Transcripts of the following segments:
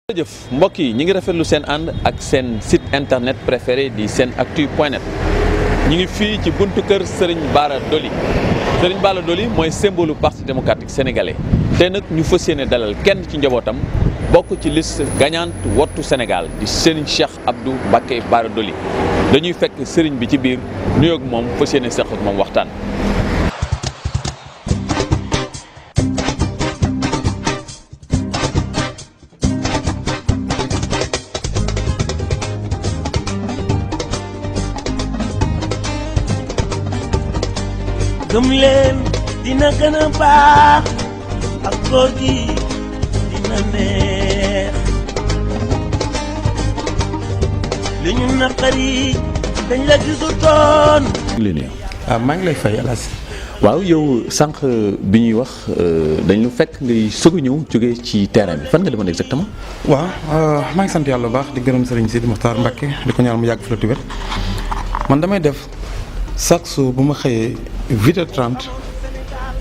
jërëjëf mbokk yi ñi ngi rafetlu seen ànd ak seen site internet préféré di senactu.net ñi ngi fii ci buntu kër Serigne Bara Dolly Serigne Bara Dolly mooy symbole parti démocratique sénégalais te nag ñu fas yéene dalal kenn ci njabootam bokk ci liste gagnante Wattu Sénégal di Serigne Cheikh Abdou Mbacké Bara Dolly dañuy fekk Serigne bi ci biir nuyoog moom fas yéene seq ak moom waxtaan. gëm leen dina gën a baax ak góor gi dina neex li ñu naqari dañ la gisutoon. maa ngi lay fay Alas. waaw yow sànq bi ñuy wax dañ lu fekk ngay soog a ñëw jógee ci terrain bi fan nga demoon exactement. waaw maa ngi sant yàlla bu baax di gërëm Serigne Sidi Mokhtar Mbacké di ko ñaan mu yàgg fi la tuwét man damay def chaque jour bu ma xëyee 8h30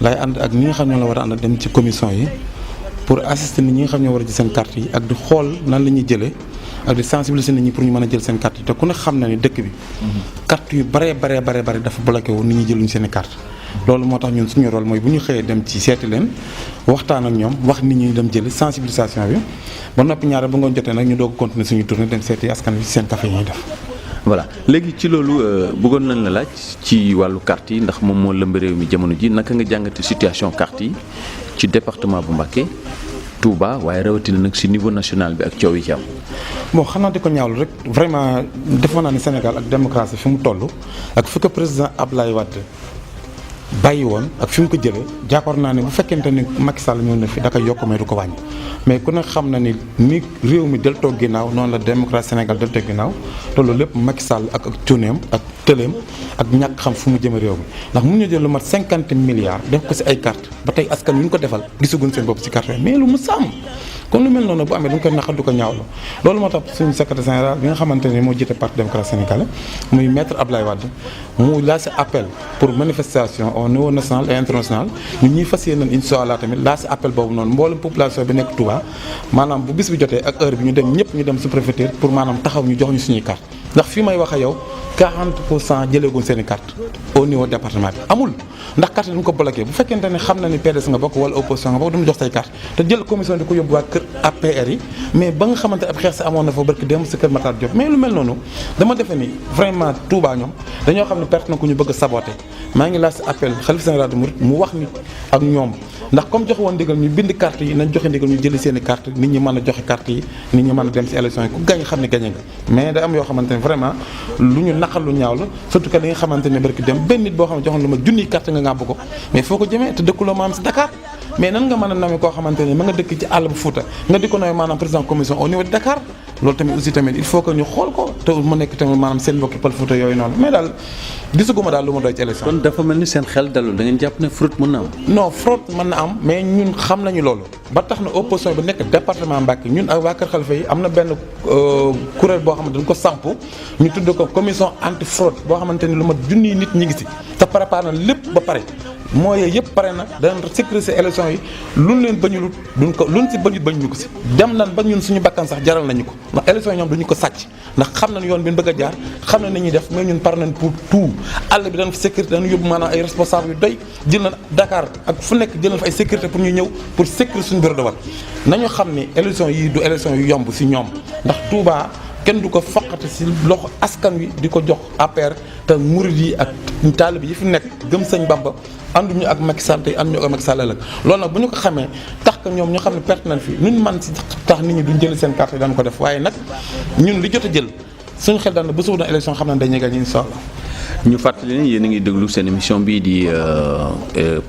lay ànd ak ñi nga xam ñoo la war a ànd dem ci commission yi pour assister nit ñi nga xam ñoo war a jël seen carte yi ak di xool nan la ñuy jëlee ak di sensibiliser nit ñi pour ñu mën a jël seen carte yi te ku ne xam na ni dëkk bi carte yu bare dafa bloqué wu nit ñi jëluñu seen i carte loolu moo tax ñun suñu rôle mooy bu ñu xëyee dem ci seeti leen waxtaan ak ñoom wax nit ñi dem jëli sensibilisation bi ba noppi ñaare ba ngoon jotee nag ñu doog continuer suñu tournée dem seeti askan wi ci seen café yi ñuy def. voilà léegi ci loolu bëggoon nañ la laaj ci wàllu carte yi ndax moom moo lëmb réew mi jamono ji naka nga jàngate situation carte yi ci département bu Mbacké Touba waaye rawatina nag ci niveau national bi ak coow yi ci am. bon xanaa di ko ñaawlu rek vraiment defoon naa ni Sénégal ak démocratie fi mu toll ak fi ko président Abdoulaye Wade bàyyi woon ak fi mu ko jëlee jàppar naa ne bu fekkente ni Macky Sall ñëw na fi da koy yokk mais du ko wàññi mais ku ne xam na ni réew mi deltoo ginnaaw noonu la démocratie Sénégal deltoo ginnaaw te loolu lépp Macky Sall ak cuuneem ak tëleem ak ñàkk xam fu mu jëme réew mi ndax mun ñu jël lu mat 50 milliards def ko ci ay carte ba tey askan wi ñu ko defal gisaguñ seen bopp ci carte mais lu mu sàmm kon lu mel noonu bu amee du ñu koy naqar du ko ñaawlu loolu moo tax suñu secrétaire général bi nga xamante ne moo jiite parti démocratique sénégalais muy maître Abdoulaye Wade mu lancé appel pour manifestation au niveau national et international ñun ñuy fas yéene incha allah tamit lancé appel boobu noonu mboolem population bi nekk Touba maanaam bu bis bi jotee ak heure bi ñu dem ñëpp ñu dem sous préfecture pour maanaam taxaw ñu jox ñu suñuy carte ndax fii may wax ak yow 40% jëleeguñ seen i carte au niveau département bi amul ndax carte dañu ko bloqué bu fekkente ne xam na ni PDS nga bokk wala opposition nga bokk duñu jox say carte te jël commission di ko yóbbu waa kër APR yi mais ba nga xamante ab xeex sa amoon na fa barki dem sa kër Matar Diop mais lu mel noonu dama defe ni vraiment Touba ñoom dañoo xam ne perte na ku ñu bëgg a saboté maa ngi laaj appel xalif général des mourides mu wax ni ak ñoom ndax comme joxe woon ndigal ñu bind carte yi nañ joxe ndigal ñu jëli seen i carte nit ñi mën a joxe carte yi nit ñi mën a dem si élection yi ku gañ xam ne gañe nga mais da am yoo xamante ne vraiment lu ñu naqar lu ñaaw la surtout que li nga xamante ne barki dem benn nit boo xam ne joxoon lu ma junniy carte nga ngàbb ko mais foo ko jëmee te dëkkuloo maanaam si Dakar mais nan nga mën a namee koo xamante ne ma nga dëkk ci àll bu Fouta nga di ko nawee maanaam président commission au niveau de Dakar loolu tamit aussi tamit il faut que ñu xool ko te mu nekk tamit maanaam seen mbokki pël Fouta yooyu noonu mais daal gisaguma daal lu ma doy ci élection. kon dafa mel ni seen xel dalul da ngeen jàpp ne fraude mën na am. non fraude mën na am mais ñun xam nañu loolu ba tax na opposition bi nekk département Mbacké ñun ak waa Kër Khalifa yi am na benn kuréel boo xamante dañ ko samp ñu tudd ko commission anti fraude boo xamante ni lu mat junniy nit ñi ngi si te préparé na lépp ba pare mooy yëpp pare na danañ sécuriser élection yi luñ leen bañulut duñ ko luñ si bañut bañuñu ko si dem nañ ba ñun suñu bakkan sax jaral nañu ko ndax élection yi ñoom duñu ko sàcc ndax xam nañ yoon bi ñu bëgg a jaar xam nañ ni ñuy def mais ñun pare nañ pour tout àll bi dañ fa sécurité dañu yóbbu maanaam ay responsable yu doy jël nañ Dakar ak fu nekk jël nañ fa ay sécurité pour ñu ñëw pour sécuriser suñu bureau de vote nañu xam ni élection yi du élection yu yomb si ñoom ndax Touba kenn du ko foqati si loxo askan wi di ko jox APR te murid yi ak taalib yi fi nekk gëm sëñ Bamba ànduñu ak Macky Sall tey ànduñu ak Macky Sall ëllëg loolu nag bu ñu ko xamee tax que ñoom ñu xam ne perte nañ fi ñun man si tax nit ñi duñ jëli seen carte yi daan ko def waaye nag ñun li jot a jël suñu xel daan na bu suba na élection xam nañ dañuy gagné incha allah. ñu fàttali ne yéen a ngi déglu seen émission bii di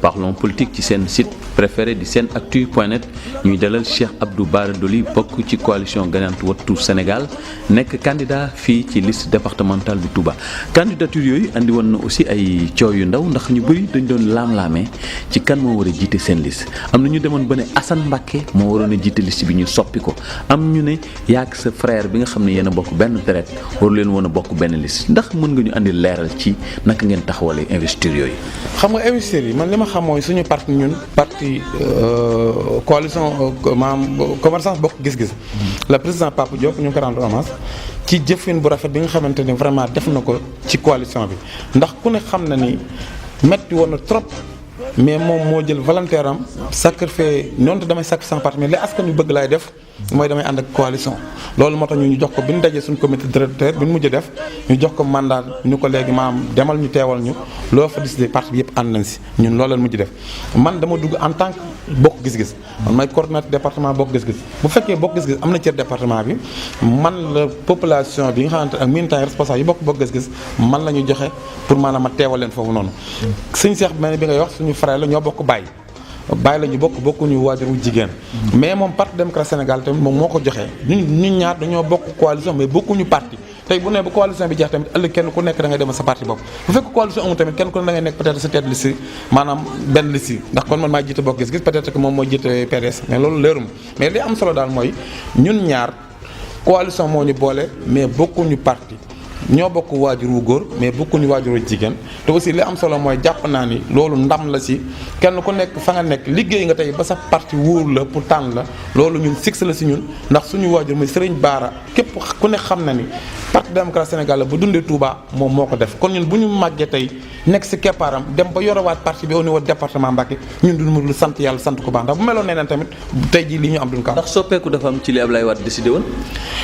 parlons politique ci seen site préféré di senactu.net ñuy dalal Cheikh Abdou Bara Dolly bokk ci coalition gagnante Wattu Sénégal nekk candidat fii ci liste départementale bu Touba. candidature yooyu andi woon na aussi ay coow yu ndaw ndax ñu bëri dañ doon laam-laamee ci kan moo war a jiite seen liste am na ñu demoon ba ne Assane Mbacké moo waroon a jiite liste bi ñu soppi ko am ñu ne yaag sa frère bi nga xam ne yéen a bokk benn deret waru leen woon a bokk benn liste ndax mën nga ñu andi leeral ci naka ngeen taxawalee investiture yooyu. xam nga investisseurs yi man li ma xam mooy suñu parti ñun parti coalition maanaam Convergence Bokk Gis-Gis le président Papa Diop ñu ngi ko rendre hommage ci jëfin bu rafet bi nga xamante ni vraiment def na ko ci coalition bi ndax ku ne xam na ni metti woon na trop mais moom moo jël volontaire am sacrifié noonu damay sacrifié sama parti mais li askan wi bëgg laay def mooy damay ànd ak coalition loolu moo tax ñu jox ko bi ñu dajee suñu comité directeur bi ñu mujj def ñu jox ko mandat ñu ko léegi maam demal ñu teewal ñu loo fa décidé parti bi yëpp ànd nañ si ñun loolu lañ mujj def man dama dugg en tant que Bokk Gis-Gis man may coordinateur département Bokk Gis-Gis bu fekkee Bokk Gis-Gis am na cër département bi man la population bi nga xamante ak militants responsable yi Bokk Gis-Gis man la ñu joxe pour maanaam ma teewal leen foofu noonu sëñ Cheikh mel bi ngay wax suñu frère la ñoo bokk bàyyi la ñu bokkuñu waajur wu jigéen mais moom parti démocratique Sénégal tamit moom moo ko joxee ñun ñaar dañoo bokk coalition mais bokkuñu parti tey bu ne ba coalition bi jeex tamit ëllëg kenn ku nekk da ngay demal sa parti bopp bu fekk coalition amul tamit kenn ku ne da ngay nekk peut-être sa tête liste maanaam benn liste ndax kon man maa jiite Bokk Gis-Gis peut-être que moom mooy jiite PDS mais loolu leerum mais li am solo daal mooy ñun ñaar coalition moo ñu boole mais bokkuñu parti ñoo bokk waajur wu góor mais bokkuñu waajur wu jigéen te aussi li am solo mooy jàpp naa ni loolu ndam la si kenn ku nekk fa nga nekk liggéey nga tey ba sa parti wóor la pour tànn la loolu ñun six la si ñun ndax suñu waajur muy Serigne Bara képp ku ne xam na ni parti démocratique Sénégal la bu dundee Touba moom moo ko def kon ñun bu ñu màggee tey nekk si keppaaram dem ba yorewaat parti bi au niveau département Mbacké ñun duñu mënul sant yàlla sant ko baax ndax bu meloon neneen tamit tey jii li ñu am duñ ko am. ndax soppeeku dafa am ci li Ablaye Wade décidé woon.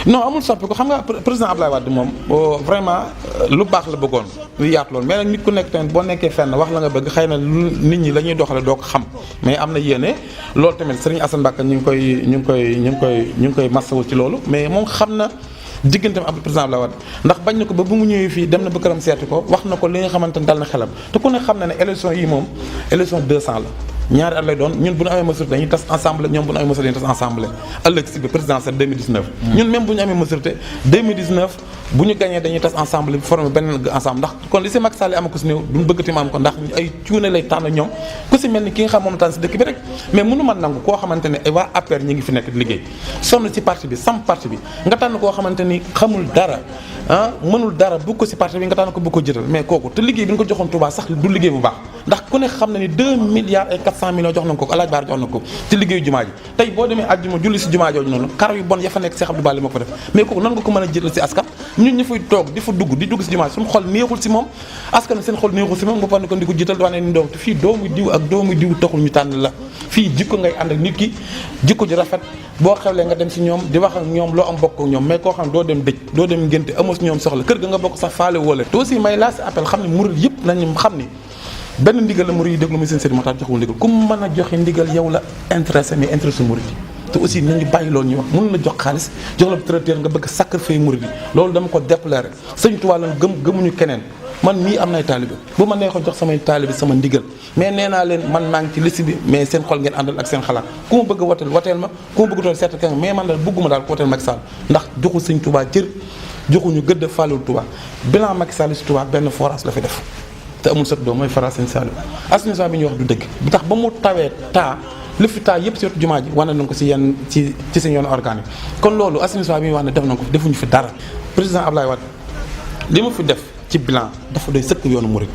non amul soppeeku xam nga président Ablaye Wade moom vraiment lu baax la bëggoon lu yaatu loolu mais nag nit ku nekk tamit boo nekkee fenn wax la nga bëgg xëy na nit ñi la ñuy doxale doo ko xam mais am na yéene loolu tamit Serigne Assane Mbacké ñu ngi koy massawul ci loolu mais moom xam na digganteem ak président Abdoulaye Wade ndax bañ na ko ba bu mu ñëwee fii dem na ba këram seeti ko wax na ko li nga xamante ne dal na xelam te ku ne xam na ne élection yi moom élection 200 la ñaari at lay doon ñun bu ñu amee majorité dañuy tas ensemble ñoom bu ñu amee majorité dañuy tas ensemble ëllëg si bi présidentielle 2019 ñun même bu ñu amee majorité 2019 bu ñu gagné dañuy tas ensemble formé beneen ensemble ndax kon li si Macky Sall ama ko si néew duñu bëgg tim am ko ndax ay cuune lay tànn ñoom ku si mel ni ki nga xam moom tànn si dëkk bi rek mais mënu ma nangu koo xamante ne waa APR ñi ngi fi nekk di liggéey sonn si parti bi sam parti bi nga tànn koo xamante ni xamul dara mënul dara bu ko si parti bi nga tànn ko bu ko jëtal mais kooku te liggéey bi nga ko joxoon Touba sax du liggéey bu baax ndax ku ne xam na ni 2 milliards et 400 millions jox nañ ko Alaaji Baar jox na ko ci liggéeyu jumaa ji tey boo demee àjjuma julli si jumaa jooju noonu karaw yu bon ya fa nekk Cheikh Abdou Bali moo ko def mais kooku nan nga ko mën a jëtal si askan ñun ñu fay toog di fa dugg si jumaa ji suñu xol neexul si moom askan seen xol neexul si moom nga fan ko di ko jiital wane ni doom te fii doomu diw ak doomu diw taxul ñu tànn la fii jikko ngay ànd ak nit ki jikko ji rafet boo xewlee nga dem si ñoom di wax ak ñoom loo am bokk ak ñoom mais koo xam doo dem dëj doo dem ngénte amoo si ñoom soxla kër ga nga bokk sax faale wala te aussi may laa si appel xam ne murid yëpp nañu xam ni benn ndigal la murid yi déglu muy seen sëriñ moo tax joxul ndigal ku mën a joxe ndigal yow la intéressé mais intéressé murid yi te aussi nañu bàyyi loolu ñuy wax mën na jox xaalis jox la traiteur nga bëgg sacrifier murid yi loolu dama ko déplorer Sëriñ Tuubaa la gëmuñu keneen man mii am nay taalibe bu ma neexoon jox samay taalibe sama ndigal mais nee naa leen man maa ngi ci liste bi mais seen xol ngeen àndal ak seen xalaat ku ma bëgg a wateel ma ku ma bëgg tool seet kenn mais man daal bëgguma daal ko wateel Macky Sall ndax joxul Sëriñ Tuubaa cër joxuñu gëdd fàllul Tuubaa bilan Macky Sall si Tuubaa benn forage la fi def te amul sot doom mooy forage Sëriñ Saliou assainissement bi ñuy wax du dëgg bi tax ba mu tawee taa li fi taa yëpp si wetu jumaa ji wane nañ ko si yenn ci seen yoonu organe yi kon loolu assainissement bi ñuy wax ne def nañ ko defuñu fi dara président Abdoulaye Wade li mu fi def ci bilan dafa doy sëkk yoonu murid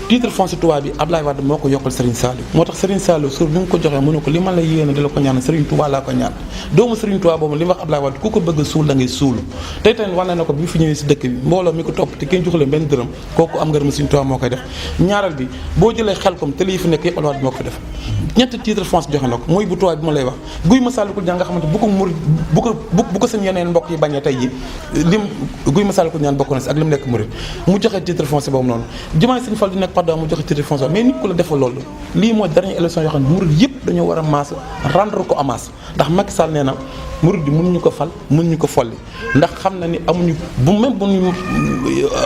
titre foncier Touba bi Abdoulaye Wade moo ko yokkal Serigne Saliou moo tax Serigne Saliou suur bi nga ko joxee mu ne ko li ma la yéene di la ko ñaan Serigne Touba laa ko ñaan doomu Serigne Touba boobu li mu wax Abdoulaye Wade ku ko bëgg a suul da ngay suulu tey tamit wane na ko bi fi ñëwee si dëkk bi mbooloo mi ko topp te kenn joxu leen benn dërëm kooku am ngërëm Serigne Touba moo koy def ñaareel bi boo jëlee xel comme te lii fi nekk yëpp Abdoulaye Wade moo ko fi def ñetti titre foncier joxe na ko mooy bu Touba bi ma lay wax Guy Massalikul Jinaan nga xamante bu ko murid bu ko seen yeneen mbokk yi bañee tey ji lim Guy Massalikul Jinaan bokk na si ak lim nekk murid mu joxe titre foncier boobu noonu jumaay Sëriñ Fall di nekk pardon mu joxe titre foncier mais nit ku la defal loolu lii mooy dernière élection yoo xam ne murid yëpp dañoo war a maas rendre ko hommage ndax Macky Sall nee na murid yi mënuñu ko fal mënuñu ko folli ndax xam na ni amuñu bu même bu ñu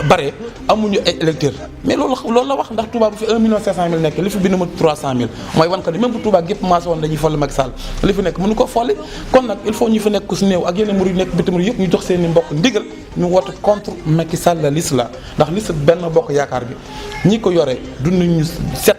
baree amuñu ay électeurs mais loolu la wax ndax Touba bu fi 1 million 500 mille nekk li fi bind ma 300 mille mooy wan ko ni même bu Touba gépp maas woon dañuy folli Macky Sall li fi nekk mënu ko folli kon nag il faut ñu fi nekk ku si néew ak yeneen murid nekk bitim yëpp ñu jox seen i mbokk ndigal ñu woote contre Macky Sall la liste la ndax liste benn bokk yaakaar bi ñi ko yore du nit ñu set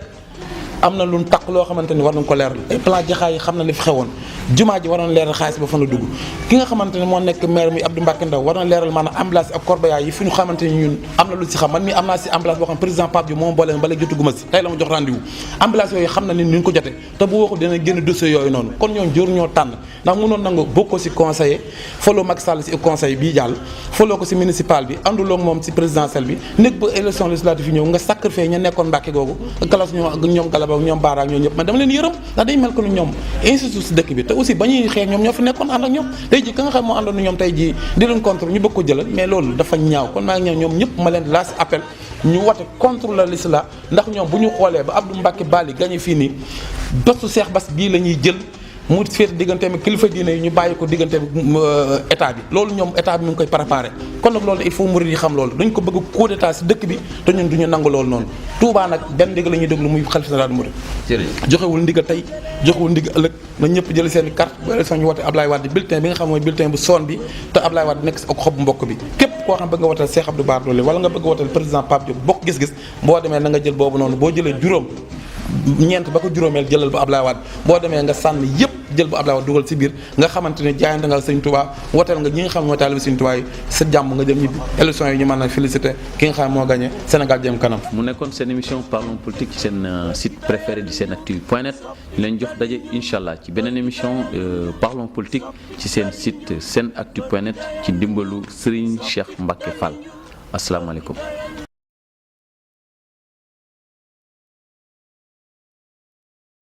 am na lu takk loo xamante ni war nañ ko leeral ay plan jaxaay yi xam na li fi xewoon jumaa ji war na leeral xaalis ba fan la dugg ki nga xamante ne moo nekk maire mi Abdou Mbacké Ndaw war na leeral maanaam ambulance ak corbillard yi fi ñu xamante ni ñun am na lu si xam man mi am naa si ambulance boo xam président Pape Diop moom boole ba léegi jotuguma si tey la ma jox rendez-vous ambulance yooyu xam na ni ñu ko jote te bu waxul dina génn dossier yooyu noonu kon ñoom jor ñoo tànn ndax mënoon nangu bokkoo si conseiller foloo Macky Sall si conseil bii jàll foloo ko si municipal bi ànduloo moom si présidentiel bi nekk ba élection législative yi ñëw nga sacrifié ña nekkoon Mbàkke googu galas ñoom galaba ak ñoom baara ak ñoom ñëpp man dama leen yërëm ndax dañ mel ko ni ñoom institut si dëkk bi te aussi ba ñuy xeex ñoom ñoo fi nekkoon ànd ak ñoom tey ji ka nga xam moo àndoon ñoom tey ji di leen contre ñu bëgg ko jëlal mais loolu dafa ñaaw kon maa ngi ñoom ñëpp ma leen di laas appel ñu wote contre la l'islam ndax ñoom bu ñu xoolee ba Abdou Mbacké Bali gagné fii nii dostu Cheikh Bass bii la ñuy jël mu féete digganteem ak kilifa diine yi ñu bàyyi ko digganteem état bi loolu ñoom état bi mu ngi koy préparé kon nag loolu il faut murid yi xam loolu dañ ko bëgg coup d'état si dëkk bi te ñun du ñu nangu loolu noonu Touba nag benn ndigal la ñuy déglu muy xalifa général murid joxewul ndigal tey joxewul ndigal ëllëg na ñëpp jël seen carte bu élection ñu wote Ablaye Wade bulletin bi nga xam mooy bulletin bu son bi te Ablaye Wade nekk si ak xobu mbokk bi képp koo xam bëgg nga wotal Cheikh Abdou Bara Dolly wala nga bëgg wotal président Pape Diop bokk gis-gis boo demee na nga jël boobu noonu boo jëlee juróom ñeent ba ko juróomeel jëlal ba Ablaye Wade boo demee nga sànni yëpp jël ba Ablaye Wade dugal si biir nga xamante ne jaayante nga Sëñ Touba woteel nga ñi nga xam mooy taalibe Sëñ Touba yi sa jàmm nga dem ñibbi élection yi ñu mën a félicité ki nga xam moo gagné Sénégal jëm kanam. mu nekkoon seen émission parlons politique ci seen site préféré di senactu.net ñu leen jox daje incha allah ci beneen émission parlons politique ci seen site senactu.net ci ndimbalu Serigne Cheikh Mbacké Fall asalaamaaleykum.